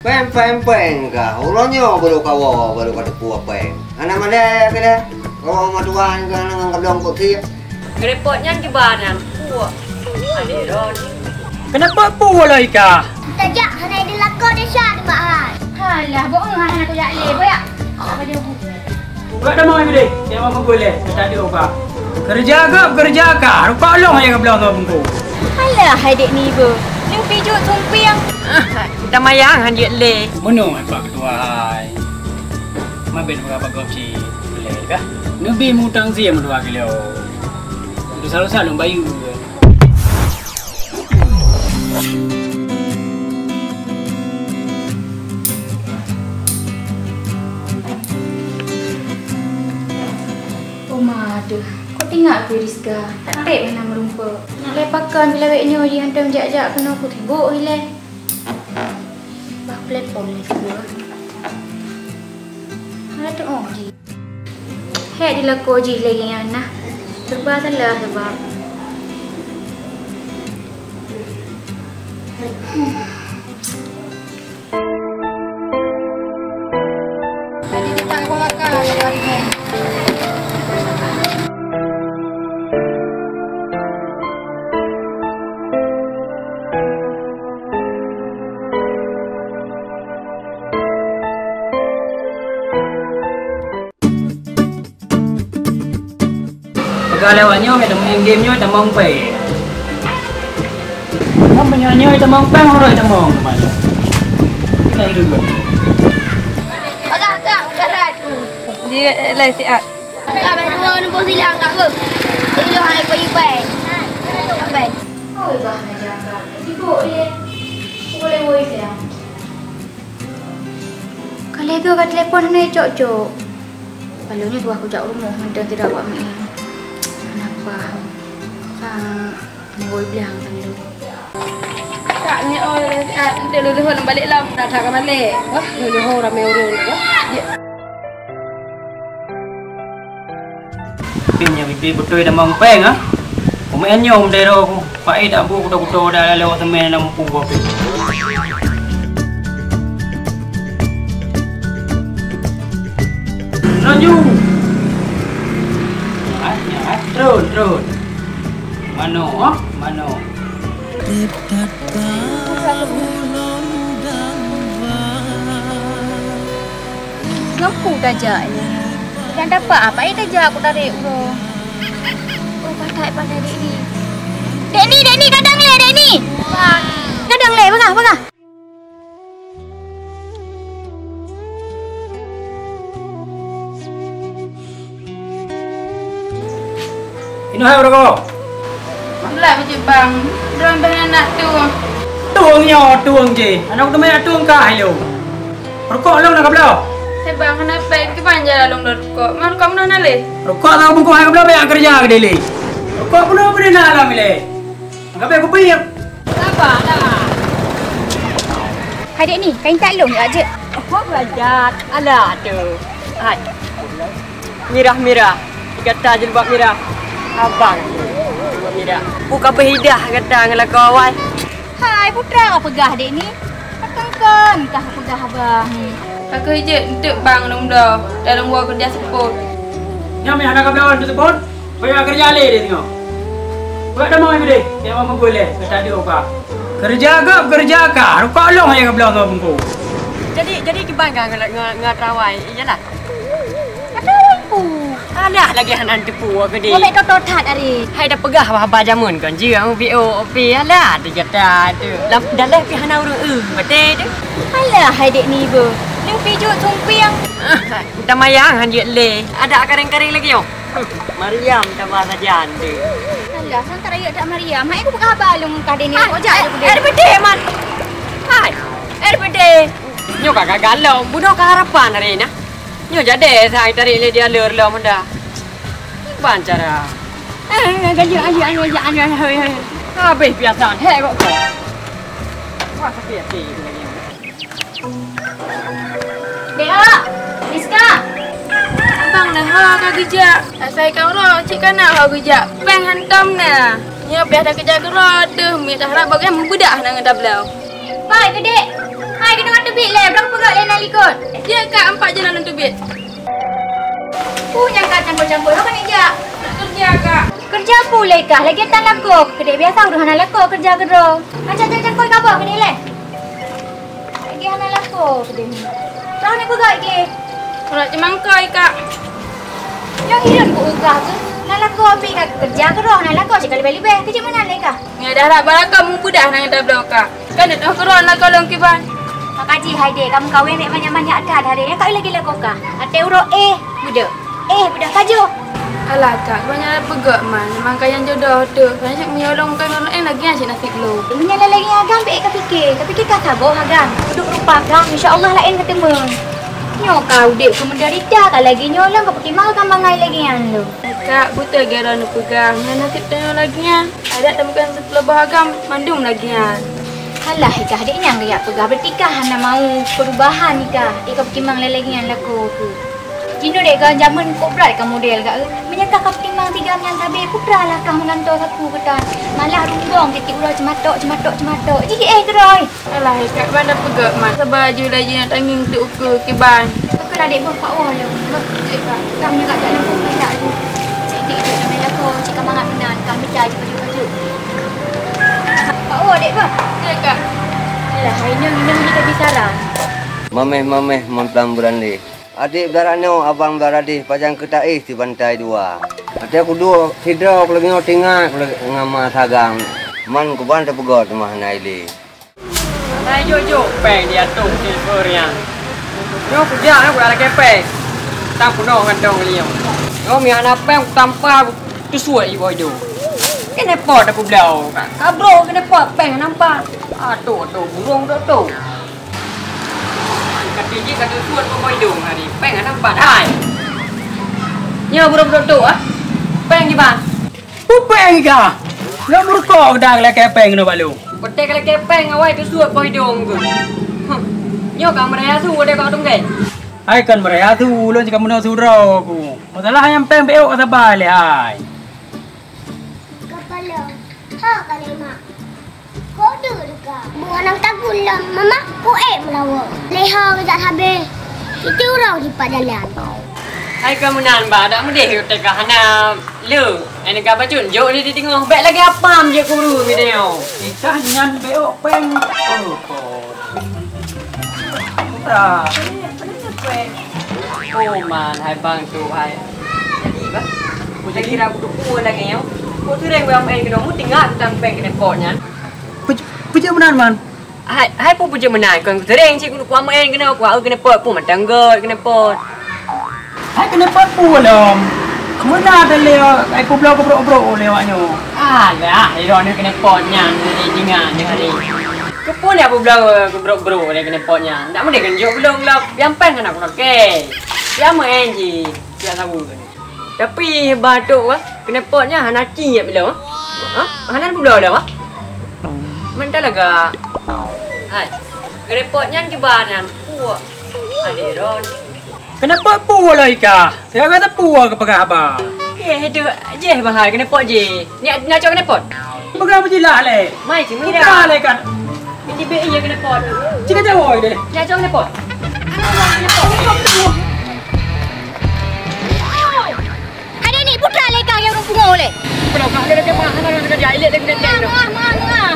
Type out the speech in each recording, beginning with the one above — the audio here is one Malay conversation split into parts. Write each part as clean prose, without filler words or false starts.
Peng kah? Ulangnya baru kawa baru kada puas peng. Anak mana kada? Kawa matuan kan nang kadang kok sih. Repotnya gimana? Puas. Aderon. Kenapa puas lah Ika? Tajak hanai dia lakon dia syah di mak. Halah, bohong hanai aku jak le boyak. Tak ada buku. Buat dah mau ni. Yang mau boleh. Tak ada apa. Kerja ke? Rupa long aja ke belah tu bungku. Halah, hai dek ni ber. Ning pijuk tumpiang. Dah mayang hanjut le. Mana pak ketua hai. Mabit berapa kopi boleh kah? Nabi mutang sia mudua kilo. Tu selalu bayu. Aduh, kau tengok aku Rizka. Tak tep mana merumpa. Nak lepakan bila wek ni dia hantar menjak-jak kena aku tengok hilang. Bah platform ni semua. Ada tu ji. Hek dia laku ji lagi yang nah. Sebab salah sebab. Tadi dia tak kau makan hari ni. Kalau awaknya ada main game nya ada mong pay. Kamu penyanyi ada mong pay orang ada mong mana? Kita hidup. Agak karat tu. Dia lai siap. Tak betul nombor silang tak ke? Dia hai pergi pai. Pai. Oh, bah nak jaga. Sibuk dia. Boleh woi dia. Kalau tu kat telefon ni cok-cok. Balonnya tu aku jak rumah hendak tidak buat mi. Kenapa? Ngồi bilang thằng lu. Tak ni dia lu nak balik lah. Dah tak balik. Wah, lu ramai orang ya. Punya bibi betul dah mong pay ah. Kumain nyom dero aku. Pai dak bu kuda dah lewat temen nak mampu apa. Raju. Terus. Mano? Ngapu dajaknya. Dan dapat apa yang dajak aku tarik bro. Oh, pandai dek ni. Dek ni kadang le dek ni. Kadang le pegah. Ini hai berapa? Belah baju bang. Drone bang nak tu. Tuang je. Anak tu main tuang kah hello. Rokok long nak belah. Hey bang, kenapa ke panjang long rokok? Mana kamu nak le? Rokok tahu bungku hai belah banyak kerja ke dele. Rokok pun boleh nak alam le. Angkat aku pergi. Sabar dah. Hai dek ni, kain tak long aja. Apa belajar? Alah tu. Hai. Mirah. Kata jilbab mirah. Abang. Mirah. Buka berhidah kata dengan kawan. Hai putra, apa pegah dek ni? Kan, kah pegah abang. Aku hijau untuk bang long dah. Dalam gua kerja support. Yang mana nak belah tu pun. Banyak kerja le dia tengok. Buat dah mau ni. Yang mau boleh. Tak ada apa. Kerja ke? Rokok long aja ke belah tu bungku. Jadi kebangga ngat rawai. Iyalah. Ada lampu. Alah lagi hanan tepu aku di. Boleh kau totat hari. Hai dah pegah apa jamun kan je ang VOP alah dia kata tu. Dah leh pi hana urang betul tu. Alah hai dek ni ber. Ning pijuk tumpiang. Dah mayang hanjut le. Ada kering-kering lagi yo. Mariam dah bahasa jan tu. Alah santar ayat tak Mariam. Hai aku pegah balung kah dek ni. Kau jak je boleh. Air bedeh man. Hai. Air bedeh. Nyo kakak galau. Budak keharapan hari ni. Nyo jadi saya tarik le dia lur lo menda. Ban cara. Ganjil ayo. Habis biasa hek kok kau. Wah sakit hati. Dek, Rizka. Abang dah ha kerja. Saya kau ro cik kana ha kerja. Peng hantam na. Nya biar dah kerja kero tu, mi dah harap bagi budak nang dah belau. Hai ke dek. Hai kena mata bik le. mana ikut? Ya kak, 4 jalan untuk bit. Yang kak campur-campur apa ni jak? Nak kerja kak. Kerja pula kah? Lagi tak laku. Kedai biasa udah hana laku kerja gedor. Macam koi kabar ke ni le? Lagi hana laku kedai ni. Tahu ni pegat ke? Nak cemangkai kak. Yang hidup ku ugah ke? Nak laku ambil kat kerja gedor. Nak laku cakap lebih-lebih. Kerja mana le kah? Ya dah lah barakah mudah nang dah belum kak. Kan dah keron lah kalau kiban. Mak Haji Haide, kamu kahwin ambil banyak-banyak dah hari ni. Kau lagi laku kah? Ate urut budak. Budak kaju. Alah kak, banyak pegak man. Memang kaya jodoh tu. Kan cik menyolongkan orang lagi yang cik nasi glow. Menyala lagi agam baik kau fikir. Kau fikir kau sabar agam. Duduk rupa agam, insya-Allah lain ketemu. Nyo kau dek ke menderita kau lagi nyolong kau pergi mal kan bangai lagi yang lu. Kak, buta geran nu pegang. Yang nasib tanya lagi yang. Ada temukan sepelebah agam mandum lagi yang. Alah ikah dek nyang gaya pegah bertikah nak mau perubahan nikah. Ikah pergi mang lagi yang laku tu. Cino dek kau zaman kobra kau model kak. Menyangka kau timang 3 yang tabe kobra lah kau mengantor aku ketan. Malah rumbong titik urang cematok. Jadi gerai. Alah kak, bandar pegak man. Sebaju lagi yang tanging tu ukur kiban. Kau lah dek bapak wah lu. Kamu kat dalam pun tak tu. Cik dek nama laku. Cik kau mangat benar. Kau minta je baju. Pak wah dek apa? Ya kak. Alah hari ni kita bicara. Mameh mempelamburan ni. Adik belarano, abang belaradi, pajang ketai di bantai 2. Adik aku 2, hidro aku lagi tinggal, aku lagi ngama sagang. Man ku bantai pegot mah naili. Nai jo peng dia tu silvernya. Yo kerja aku ada kepeng. Tak puno ngandong liam. Yo mi anak peng tanpa tu suai ibu jo. Kena pot aku belau. Kabro kena pot peng nampak. Tu burung tu. Kata je kata suat kau hidung hari. Peng nampak hai. Nya burung tu Peng di bang. Peng kah? Lah murko dah lah kepeng no balu. Petek kalau kepeng awai tu suat kau hidung tu. Nyo kau meraya su ada kau tunggu. Hai kan mereka tu ulun jika menau surau aku. Masalah yang peng beok kata balik hai. Kepala. Kali mak. Kode dekat. Buat nak takut lah. Mama, melawa. Leha kejap habis. Itu orang di jalan. Hai kamu nan ba dak mudih teka hana le. Ani ka bacun jo ni tengok baik lagi apa je guru video. Ikah nyan beok peng. Oh man hai bang tu hai. Jadi ba. Ku jadi kira aku tu lagi yo. Ku tu reng bang ai kena mu tinggal tang peng kena potnya. Puja benar man. Hai pu puja menai kan sering cik ku ama en kena ku kena pot pu matang god kena pot. Hai kena pot pu lom. Mana ada leo ai ku blau bro lewatnya. Alah, iro ni kena potnya ni jingan hari. Kepun ya blau ku bro ni kena potnya. Ndak mesti kan jo belum lah yang peng kan aku nak ke. Ya ama en ji. Sia tahu kan. Tapi batuk kena potnya hana ci ya belum. Hana blau dah Mentah laga. Hai. Repotnya ke banan. Puak. Ada ron. Kenapa puak lah Ika? Saya kata puak ke pegah apa? Itu je bahar kena pot je. Ni nak cakap kena pot. Pegah apa jilah le? Mai sini Kita dah. le kan. Ini be iya kena pot. Cika jawab deh. Nak cakap kena pot. Ada ni putra leka yang orang pungo le. Kalau kau ada dekat mana ada dekat jahil dekat dekat tu.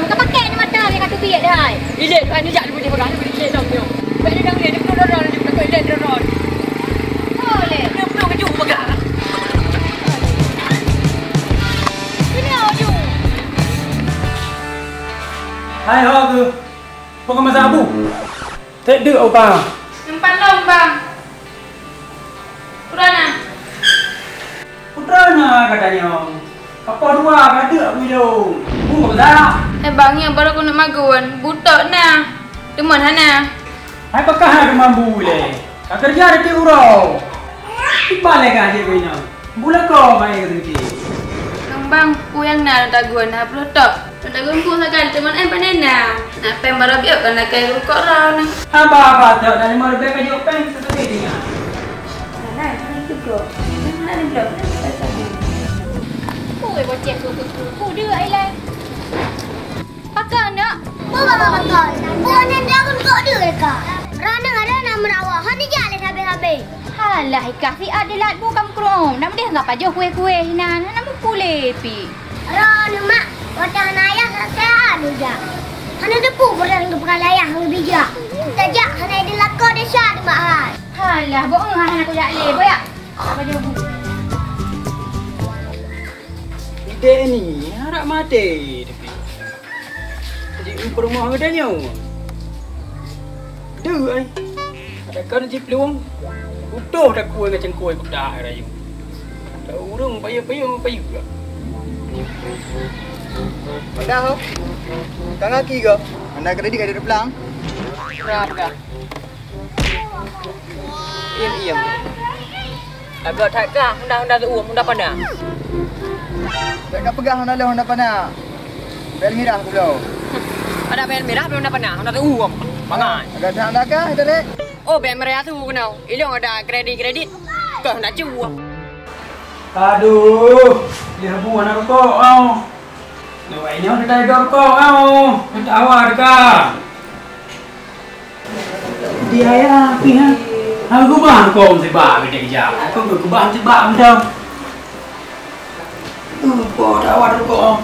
Kau pakai ni mata ni kat tepi dah. Ilet ni jak boleh pegang boleh ilet dah tu. Bagi dah ni dia ron dia tak ilet dia ron. Boleh. Dia perlu keju pegang. Sini aju. Hai ho tu. Pokok masa abu. Tak dek apa. Empat long bang. Purana. Putra na katanya. Apa dua kata video. Bu dah. Bang yang baru aku nak magun. Butak na. Teman hana. Hai pakah nak mampu le. Kau kerja ada urau. Balik aja punya. Bulan kau main ke sini. Bang, ku yang na tagun ha perlu tak. Tagun ku sakan teman panena. Nak pem baru biar kan nak kai rukok rau na. Apa tak dari mana dia kerja pen seperti ni. Nah, itu go. Nah, ni blok. Oi, bocek ku dia ai lai. Pakai nak. Bukan. Bukan yang dia akan kode dekat. Rana ada nama Alah, kasih ada lat bukan krom. Nama dia enggak pajak kue-kue hinan. Nama pule pi. Ron mak, wadah naya saya ada je. Hana depu berang ke peralaian hang bijak. Tajak hana ada lakor desa de mak han. Alah, bohong hana aku dak le, boyak. Apa dia bu? Ide ni harap mati. Jadi umpur rumah ada nyaw. Duh ai. Ada kan jip luang. Utuh dah kuih macam kuih kuda rayu. Dah urung payah. Dah ho. Kang aki ke? Anda kredit ada pelang? Berapa? Iam. Agak tak kah? Unda tu unda pandang. Tak kau pegang Honda panah. Bel merah aku belau. Ada bel merah belum unda pandang. Unda tu bangai. Agak dah anda kah? Ada dek. Oh, bel merah tu kenal. Ilong ada kredit. Kau nak cuba. Aduh, dia buah nak rokok kau. Lepas ini orang dah rokok kau. Minta awak dekat. Dia ya, pihak. Aku bahan kau mesti bah beda jam. Aku bahan mesti bah macam. Kau dah awak rokok.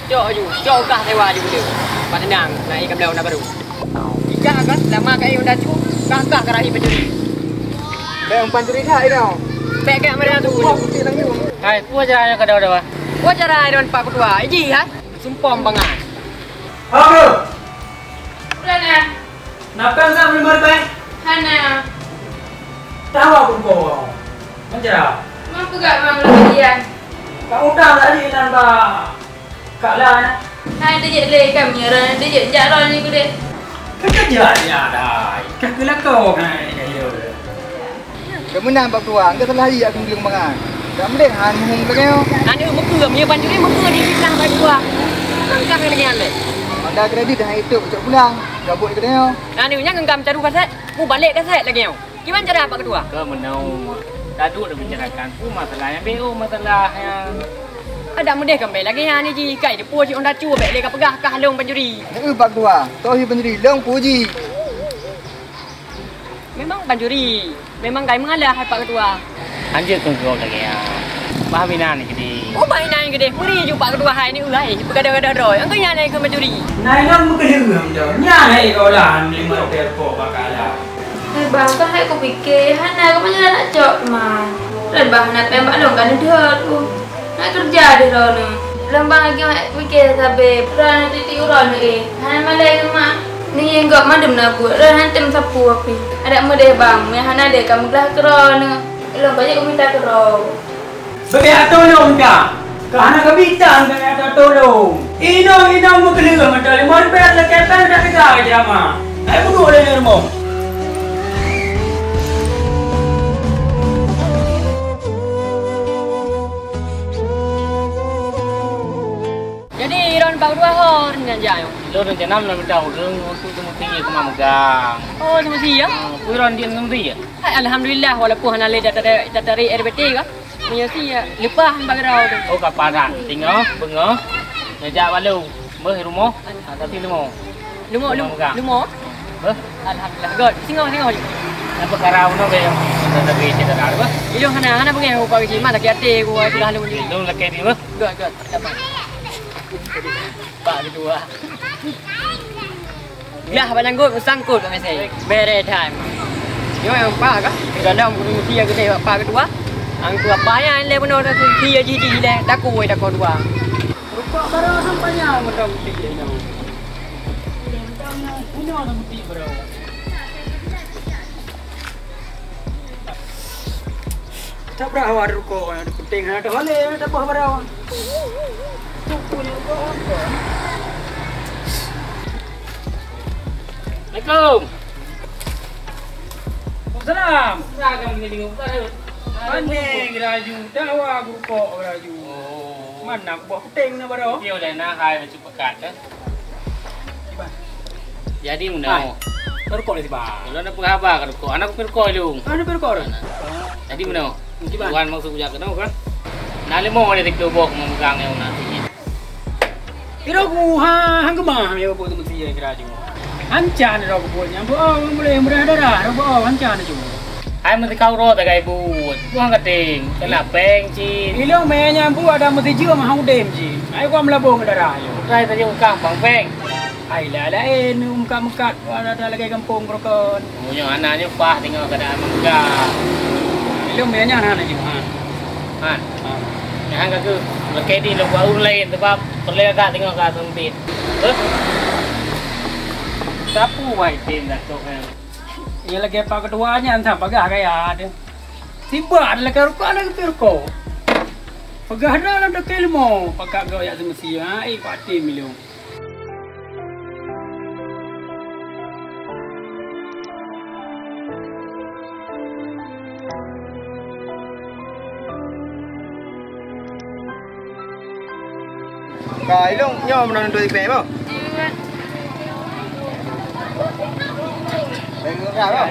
Jauh kah sewa je boleh. Patendang naik ke belau nak baru. Ikan kan lama kai unda cu. Kah karahi pencuri. Bel umpan curi dah ini. Bek kat mereka tu. Hai, puas cara ke dah. Puas cara don Pak Ketua. Iji ha. Sumpom bangai. Ayo. Rana. Nakkan sa boleh marbai? Hana. Tahu aku kau. Macam. Mampu gak bang lagi. Kau undang tadi nambah. Kak lah. Hai dia le kami ran dia jalan ni kude. Kerja dia dah. Kakak kau kan dia. Kemenang bab tua, enggak salah dia aku bilang mangan. Kamu deh han hung lagi. Nani muka punya pancuri muka di bilang Pak Ketua. Angkat lagi ande. Anda kredit dah itu cak pulang. Gabut ke dia. Nani nya ngam caru kaset. Mu balik kaset lagi. Gimana cara Pak Ketua? Ke menau tadu dah bicarakan masalahnya BO masalah yang Ada mudah kembali lagi ni ji kai dia puas onda cu bek le ka pegah ka halong pancuri. Nak bab tua. Tohi pendiri long puji. Memang pancuri. Memang kai mengalah Pak Ketua. anjir tunggu lagi ya. Bahaminan ni gede. Oh mainan gede. Muri ju Pak Ketua hai ni ulai. Bergadah-gadah roy. Angko nya naik ke pancuri. Naik nak muka dia dah. Nya naik kau lah 5 rupiah kau bakalah. Bang kan hai aku fikir Hana kau macam nak cok mah. Dan bang nak pembak long kan dia tu. Nak kerja di sana. Lembang lagi mak fikir sampai peran titik uran ni. Hana malai mak. Ni yang gak madam nak buat. Ran hantem sapu api. Ada mudah bang. Yang Hana dia kamu kelah kerana. Long banyak aku minta kerana. Bagi tolong dah. Kerana kebitan kena tolong. Ino mo kelihatan macam ni. Mau bayar leketan dah tegak aja mah. Aku dulu ada rumah. Jadi Iron Pak Ketua hor ni aja yo. Lo dah jenam nak tahu dong waktu tu mesti ke megang. Oh semua ya. Puiran dia mesti ya. Alhamdulillah walaupun Hana le dari RBT ka. Punya si lepas Pak Ketua tu. Oh kaparan tinggal bengah. Ngajak balu. Ber rumah. Tapi rumah. Lumo. Ber. Alhamdulillah. God, singo. Apa karau no be. Tapi kita dah ber. Iyo Hana pengen aku pergi mana tak ate aku sudah lalu ni. Dong laki ni ber. God. Dapat. Pak Ketua. Lah balanggut sangkut kat mesej. Bere time. Yo yang Pak ka? Dalam guru dia gede Pak Ketua. Angku apa yang le benar tu dia jadi le takut dua. Rukuk barang sampainya macam putih dia ni. Punya orang putih barang. Tak berapa awak rukuk yang penting ada boleh ada apa barang. Assalamualaikum. Salam. Seragam ni tengok tak. Pandai geraju, dawa rukuk geraju. Mana buah penting na baro? Dia dah nak hai macam pekat dah. Jadi mana? Rukuk ni tiba. Kalau nak penghabar kan rukuk. Anak aku rukuk dulu. Mana perkara? Jadi mana? Tuan maksud punya kenapa kan? Nak lemah dia tik dobok memegang yang nanti. Ira ku hang kemah ya buat tu mesti geraju. Hancan ira ku punya. Boleh darah, ira hancan tu. Hai mesti kau ro tak kai but. Buang kating. Kena peng ci. Ilong menya bu ada mesti jiwa mah udem ji. Ai gua melabung darah yo. Rai tadi kang bang peng. Ai la muka-muka ada lagi kampung krokon. Punya anaknya pah tengok keadaan muka. Ilong menya hana ji ha. Han. Yang ka ku lekedi lo gua lain sebab perle ka tengok ka sempit. Sapu wai tin dah tok kan. Ia lagi apa keduanya entah pagah kaya ada. Tiba ada lagi ruko ada ke ruko. Pagah ada lah dekat ilmu. Pagah kau yang semestinya pati milion. Kau ilong nyom nak nonton TV apa? Tengok apa?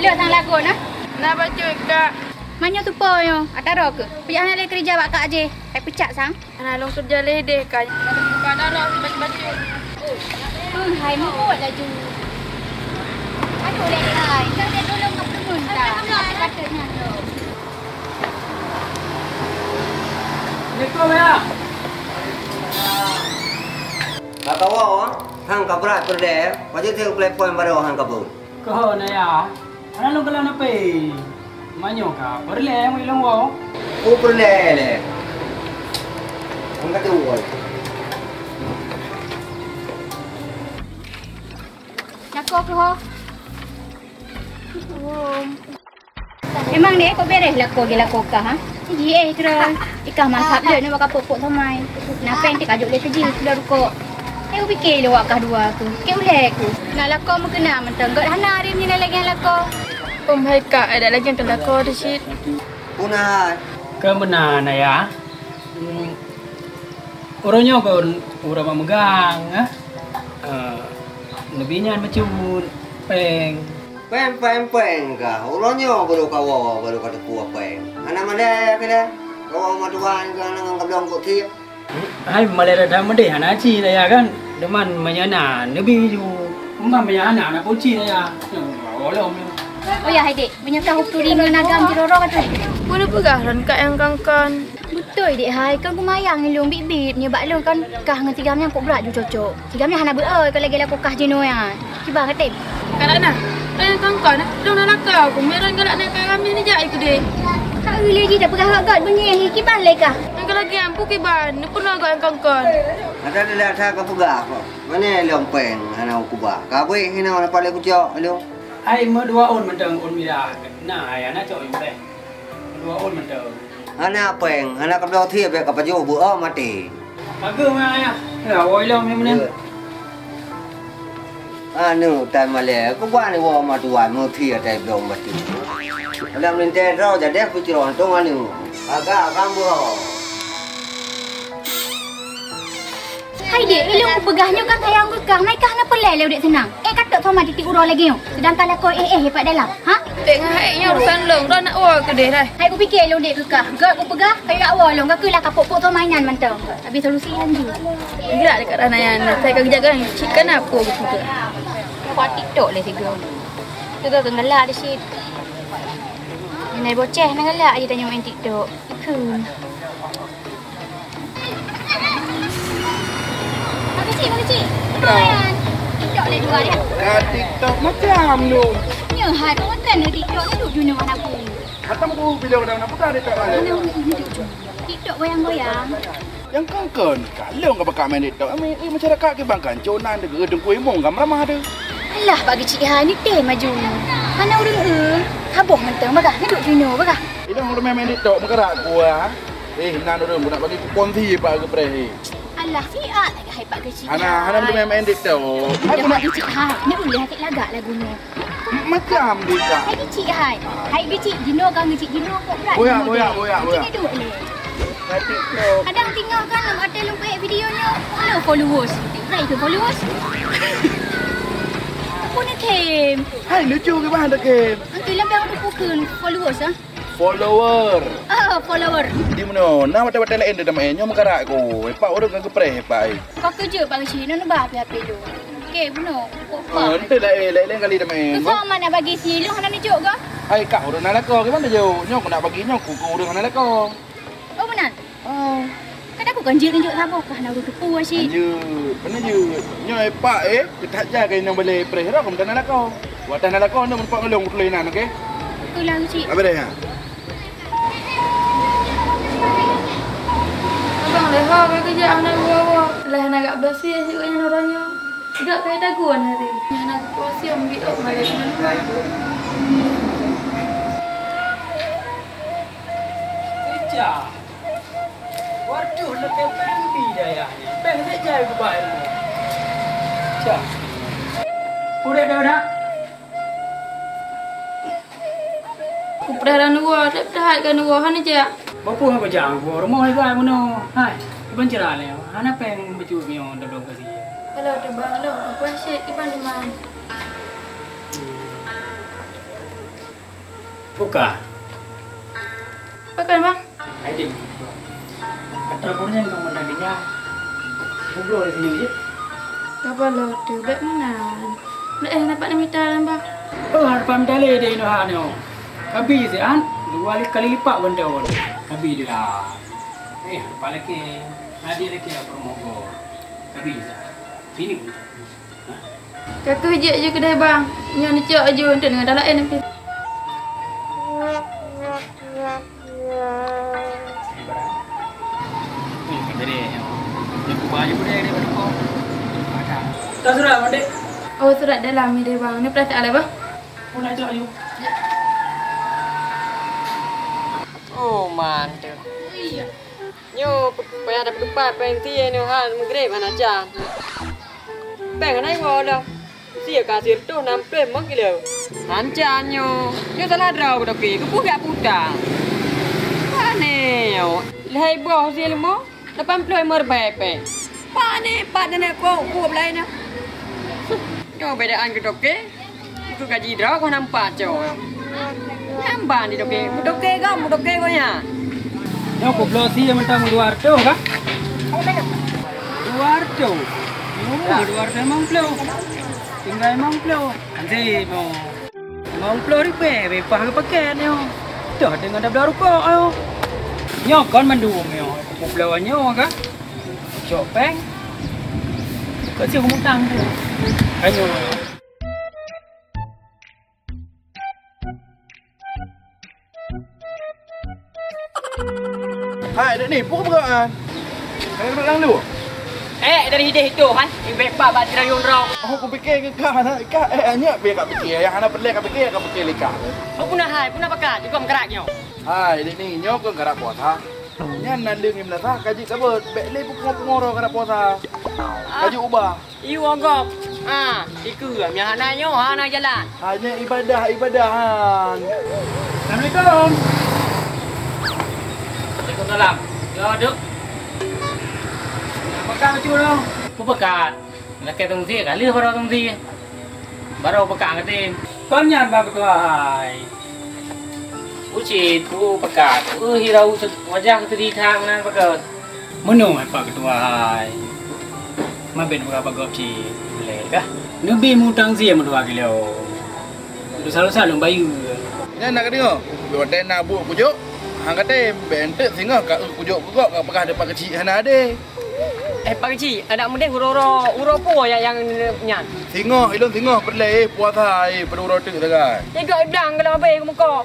Lihat tang lagu nah. Nak baca kak. Manyo tu po yo. Ataro ke? Piyah nak kerja bak kak je. Hai pecak sang. Anak long kerja leh deh kak. Bukan darah baca-baca. Hai mu buat laju. Aduh leh hai. Kau dia tolong ngap temun dah. Katanya tu. Lekor ya. Kakawa hang kabrat perde. Wajib teu platform baru hang kabut. Kau na ya. Ana lo kala na pe. Manyo ka. Perle mo ilong wo. Perde le. Hang tu woi. Nako ke ho. Memang dia kau beres lah kau gila koka ha. Ji terus ikah masak dia nak makan pokok samai. Napa yang dikajuk dia keji sudah ruko. Aku fikir lu akah dua tu. Ke boleh aku. Nak lako mu kena mentang. Gak hana hari ni lagi lako. Hai kak ada lagi yang terlakor di sini. Punah. Kau benar na ya. Orangnya kau orang memegang ah. Lebihnya macam peng. Peng ka. Ulonyo baru kawa baru kata puak peng. Anak mana kena? Kawa maduan ka nang kablong ko tiap. Hai malera dah mende hana ci dah ya kan. Deman menyana lebih ju. Umma menyana nak kunci dah ya. Olom. Oh ya hai dek, menyakah hukuri menagam jeroro kata. Boleh pegaran kak yang kangkan. Betul dek hai, kan kumayang ilung bibit nyebak lu kan kah ngan tigamnya kok berat ju cocok. Tigamnya hana beoi kalau lagi laku kah jeno ya. Cuba kata. Kalau nak yang kangkan, dong nak kau. Kumeran galak nak kami ni jai ku deh. Kak uli je dah pegah agak bunyi kiban leka. Yang lagi yang puki ban, ni pun agak yang kangkan. Ada dah tha ka pegah ko. Mana leong peng hana ku ba. Ka bui hina na pale ku jo lu. Hai mo dua on mentang on mira. Nah ya nak cok yung teh. Dua on mentang. Hana peng hana kablong tiap ka paju bu mati. Bagus mah ya. Ya olom yang mana? Anu tai male ku ba ni wo maduan mo tiap tai blong mati. Alam ni teh rau jadi aku ciron tong anu. Agak kambu. Hai dek, ilung ku pegahnya kan sayang ku kah. Naik kah nak pelai lewat senang. Kata sama titik urang lagi yo. Sedangkan aku hebat dalam. Ha? Dek ngahainya urusan long dah nak wah ke deh dah. Hai ku fikir lu dek ke kah. Gak ku pegah kayak awal long ke lah kapok-pok tu mainan mentang. Habis solusi lanjut. Gerak dekat Ranayan. Saya kena jaga chicken apa gitu ke. Buat TikTok lah tiga. Tu tu ngelak di situ. Ini bocah ngelak aja tanya main TikTok. Ikut. Makcik. TikTok le dua dia. TikTok macam lu. Ya, hai kau trend di TikTok duduk dunia mana pun. Kata aku bila dah nak buka TikTok Mana ada. duduk. TikTok goyang-goyang. Yang kangkan kalau kau pakai main TikTok, masyarakat ke bangkan conan de gedung kuih mong gam ramah ada. Alah bagi cik hai ni teh maju. Mana urang haboh mentang bagah duduk dunia bagah. Ini orang main TikTok mengerak gua. Nan orang nak bagi konti pak ke pre. Alah siat lagi hai pak kecil. Hana main TikTok. Aku nak cik hai. Ni boleh hati lagak lagunya. Macam dia. Hai cik hai. Hai cik Jino kan cik Jino kok berat. Boya. Ini duduk ni. TikTok. Kadang tengok kan ada lupa videonya. Hello followers. Right ke followers? Apa ni Kim? Hai lucu ke mana Kim? Nanti lah biar aku pukul followers ah. Follower. Follower. Di mana? Nah wate-wate lain dah main nyo makarak ko. Pak orang kan gepreh pak. Kau kerja bang Cina nak bah HP tu. Okey, benar. Kok Ente lain kali dah main. kau mana nak bagi silu hana ni jok ke? Hai kak orang nak ko gimana jo? Nyo aku nak bagi nyo ku orang nak ko. Oh benar. Oh. Kan aku kan tunjuk siapa kah nak tu asyik. Anjut. Benar je. Nyo pak kita aja kai nang boleh preh ro kum nak ko. Watan nak ko nang pak ngelong kulinan okey. Kulang cik. Apa dah ya? Abang leha ke kerja anak gua. Lah nak agak bersih sih kau yang orangnya. Tidak kayak daguan hari. Anak puasi ambil ok balik mana. Kerja. Waduh, lepas pembi dah ya. Peng tak jaya ke baik mu. Cak. Udah dah. Kupra gua, dah kan gua han aja. Bapa aku jangan gua rumah ni baik mana. Hai, iban cerah le. Hana peng baju biong dah dong kasi. Kalau ada bang lo, aku asyik iban di mana. Buka. Pakai bang. Adik. Kata punya kamu nak dengar. Ngobrol di sini je. Apa lo tu baik mana? Nak dapat nak minta bang. Oh, harapan dale dia ino hano. Habis an, dua kali lipat benda on. Habis dia lah. Harapan lagi. Ada lagi promo. Habis dah. Sini pun. Kakak je je kedai bang. Yang nak cak je untuk dengan dalam nanti. Jadi, yang kubah je boleh dia berdekat. Tak surat mana? Oh surat dalam ni dia bang. Ni perasaan apa? Aku nak cak you. Oh, mantap. Iya. Nyo, payah dapat tempat pengen ni han menggrep mana aja. Pengen naik bola. Sia kasih tu nampak menggilau. Hancanya. Nyo salah draw dah ke. Kepuga putar. Pane yo. Lehai bawah si lemo. Depan peluang merbepe. Pane padane ko belai na. Nyo bedaan ke doke. Itu gaji draw ko nampak jo. Nampak ni doke. Doke ko ya. Nyo ko blosi yang mentang Duarte ka? Duarte. Duarte mang plo. Tinggal mang plo. Anjay mo. Mang plo ri pe pakai ni. Tuh dengan dah belar ko ayo. Nyo kon mandum yo. Ko plo nyo ka? Copeng. Kau sih ngomong tu. Ayo. Hai, dek ni, pukul berapa? Kau nak lalu? Dari ide itu kan, ibe pak baca yung raw. Oh, aku fikir ke kah hanya biar kau fikir. Yang anak pelak kau fikir lika. Aku punah pakat, juga menggerak nyo. Hai, dek ni, nyok kau gerak puasa. Nyan nanding imla sah, kaji kabut. Bekle pukul gerak puasa. Kaji ubah. Iu ogop. Iku yang hana nyo, hana jalan. Hanya ibadahan. Assalamualaikum. Waalaikumsalam. Ya, duk. Apakah macam tu? Ku pekat. Nak ke tungsi kan? Lihat baru tungsi. Baru pekat ngatin. Kau nyan bab tu hai. Ucit ku pekat. Hirau wajah sedih thang nan pekat. Menu apa ketua hai. Mabin berapa gopci? Boleh kah? Nabi mutang sia mendua kilo. Tu selalu bayu. Nyan nak dengar? Buat nak buat kujuk. Hang kata bentek singa kat kujuk gok kat bekah depan kecil hana ade. Pak kecil, ada mending uro po yang nyan. Singa, ilon singa perle puasa peruro tu kan. Ego iblang kalau abe ke muka.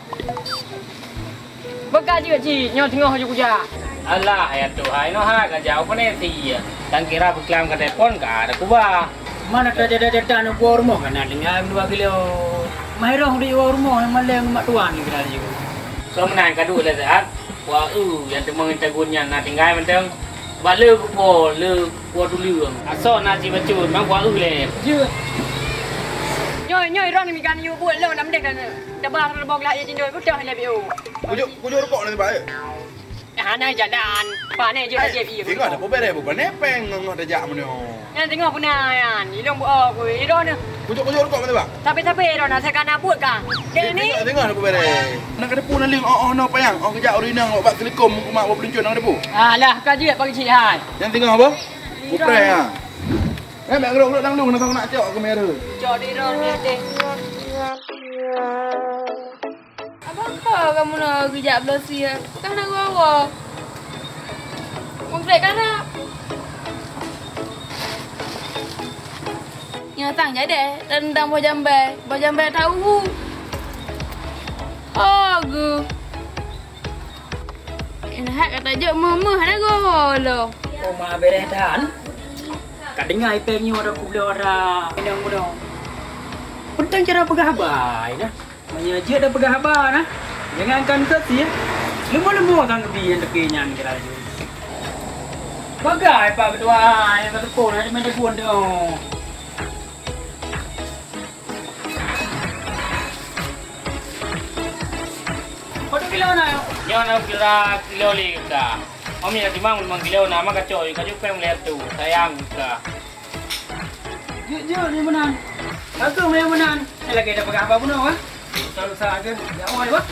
Bekas juga ci, nyo tengah je kuja. Allah ya Tuhan, no ha ka jauh pun si. Dan kira berkelam ke telefon ka ada kuba. Mana kerja nak buat rumah kan? Dengan 2 kilo. Mahirah di rumah yang malang mak tuan ni kira juga. Kau menang kadu le saat. Wah yang temang tagunnya na tinggal mentang. Ba le ko le ko dulu. Aso na ji bacut bang wah le. Je. Nyo ron mi kan yu buat lo nam dek kan. Dabang bok la ye jindoi ku dah le biu. Kujuk rokok ni baik. Hana jalan. Pa ne je je bi. Singa ada apa bere bukan nepeng ngah dah jak mana. Yang tengok punah yan. Ilong buat aku. Iron Kujuk-kujuk kok mana bang? Tapi dah nak saya nak buat kah? Dia ni. Tengok aku beres. Nak kena pun nak ling no payang. Oh kejap urinang buat telekom aku mak buat peluncur nak kena pun. Alah, kau juga bagi cik hai. Yang tengok apa? Bupreh ha. Mek gerok dang lu nak nak cok kamera. Cok di ron ni teh. Abang kau kamu nak kejap belah sia. Kan nak gua. Mungkin kan nak. Yang tang jadi rendang bojambe tahu. Oh gu. Ini hak kata je mama nak gua lo. Oh ma beres dan. Kak dengar ipengnya ada aku beli orang. Mudah-mudah. Pentang cara pegah habai nah. Menyaji ada pegah habai nah. Jangankan sesi ya. Lembu-lembu tang kebi yang dekinya kira aja. Bagai pak berdua yang terpon ada main teguan dah. Kau kilo na yo? Yo na kilo lika. Om ni timang 5 kilo na makacoy kaju pem lihat tu. Sayang ka. Jujur ni benar. Aku memang benar. Lagi ada pegah apa pun ah. Selalu saja. Ya oi wah.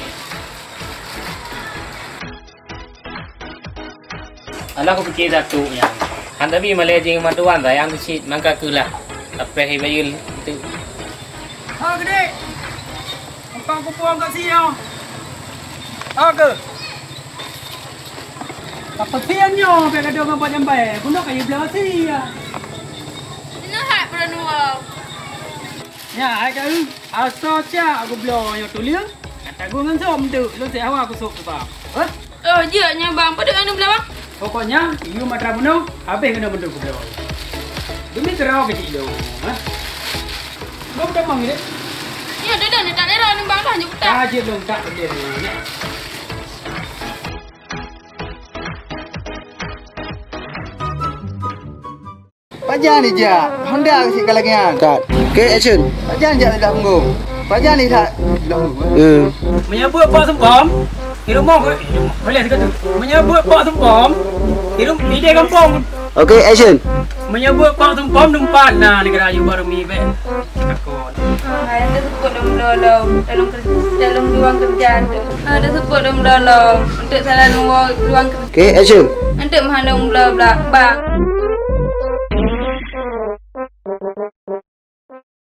Alah aku fikir satu yang. Han tapi Malaysia jing matuan sayang tu sit mangka kulah. Apa he bayul tu. Ha gede. Kau kupuang kat sini ah. Aga. Apa piannya pek ada orang buat jambai. Guna kayu belasi ya. Ini hak pada nuau. Ya, aku asal cak aku belum yang tulis. Kata aku dengan som tu, lu saya awak aku sok tu bang. Oh, dia nya bang. Pada anu belah bang. Pokoknya, you matra bunuh, habis kena bentuk aku belum. Demi terau kecil lo. Kau dah mang ni? Ya, dah ni tak ada ni bang dah je kita. Kaji belum tak dia ni. Pajan ni je. Honda kasi kalagian. Kat. Okay, action. Pajan je dah tunggu. Pajan ni tak tunggu. Menyebut Pak Sempom, hidup mau boleh sekali. Menyebut Pak Sempom, hidup ide kampung. Okay, action. Menyebut Pak Sempom numpat nah negara Ayu baru mi be. Takut. Ada support dalam ruang kerja tu. Ada support dalam untuk salah ruang kerja. Okay, action. Untuk menghandung bla bla bang.